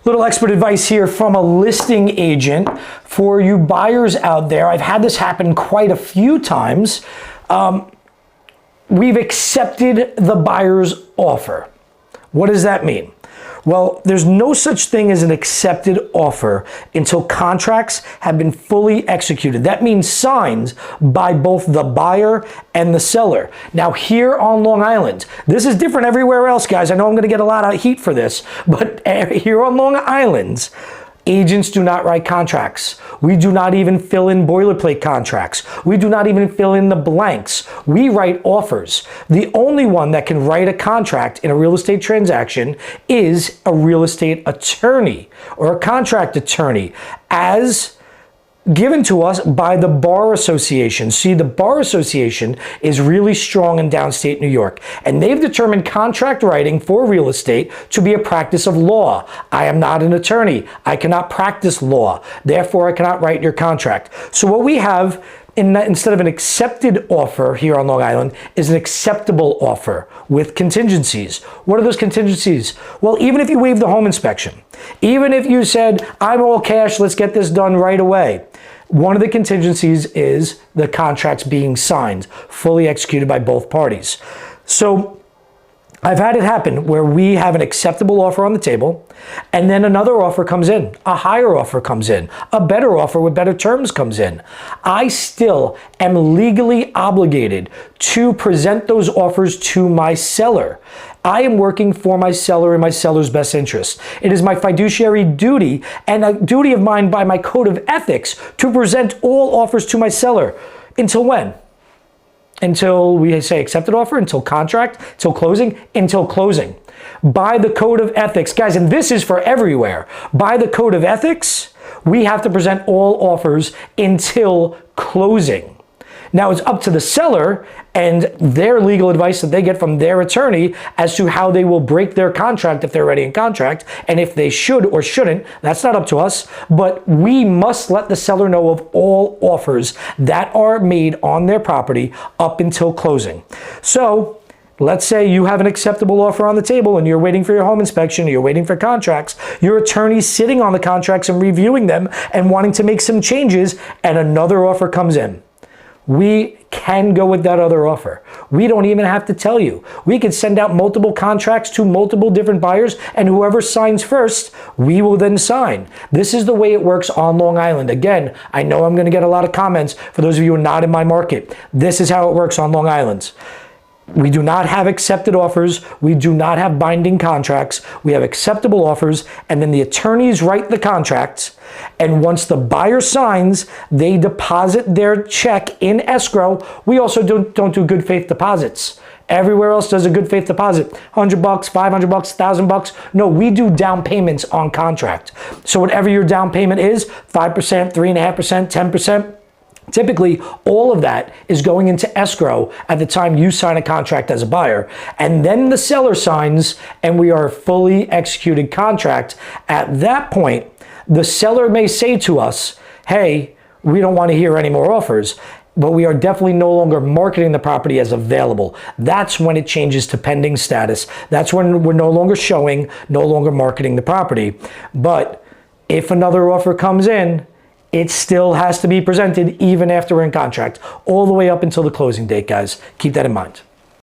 Little expert advice here from a listing agent for you buyers out there. I've had this happen quite a few times. We've accepted the buyer's offer. What does that mean? Well, there's no such thing as an accepted offer until contracts have been fully executed. That means signed by both the buyer and the seller. Now, here on Long Island, this is different everywhere else, guys. I know I'm going to get a lot of heat for this, but here on Long Island, agents do not write contracts. We do not even fill in boilerplate contracts. We do not even fill in the blanks. We write offers. The only one that can write a contract in a real estate transaction is a real estate attorney or a contract attorney, as given to us by the Bar Association. See, the Bar Association is really strong in downstate New York, and they've determined contract writing for real estate to be a practice of law. I am not an attorney. I cannot practice law. Therefore, I cannot write your contract. So what we have instead of an accepted offer here on Long Island is an acceptable offer with contingencies. What are those contingencies? Well, even if you waive the home inspection, even if you said, I'm all cash, let's get this done right away, one of the contingencies is the contracts being signed, fully executed by both parties. So I've had it happen where we have an acceptable offer on the table, and then another offer comes in, a higher offer comes in, a better offer with better terms comes in. I still am legally obligated to present those offers to my seller. I am working for my seller in my seller's best interest. It is my fiduciary duty and a duty of mine by my code of ethics to present all offers to my seller. Until when? Until we say accepted offer, until contract, until closing, until closing. By the code of ethics, guys, and this is for everywhere. By the code of ethics, we have to present all offers until closing. Now it's up to the seller and their legal advice that they get from their attorney as to how they will break their contract if they're already in contract, and if they should or shouldn't. That's not up to us, but we must let the seller know of all offers that are made on their property up until closing. So let's say you have an acceptable offer on the table and you're waiting for your home inspection, or you're waiting for contracts, your attorney's sitting on the contracts and reviewing them and wanting to make some changes, and another offer comes in. We can go with that other offer. We don't even have to tell you. We can send out multiple contracts to multiple different buyers, and whoever signs first, we will then sign. This is the way it works on Long Island. Again, I know I'm going to get a lot of comments for those of you who are not in my market. This is how it works on Long Island. We do not have accepted offers. We do not have binding contracts. We have acceptable offers, and then the attorneys write the contracts. And once the buyer signs, they deposit their check in escrow. We also don't do good faith deposits. Everywhere else does a good faith deposit. $100, $500, $1,000. No, we do down payments on contract. So whatever your down payment is, 5%, 3.5%, 10%, typically, all of that is going into escrow at the time you sign a contract as a buyer. And then the seller signs, and we are a fully executed contract. At that point, the seller may say to us, hey, we don't want to hear any more offers, but we are definitely no longer marketing the property as available. That's when it changes to pending status. That's when we're no longer showing, no longer marketing the property. But if another offer comes in, it still has to be presented even after we're in contract, all the way up until the closing date, guys. Keep that in mind.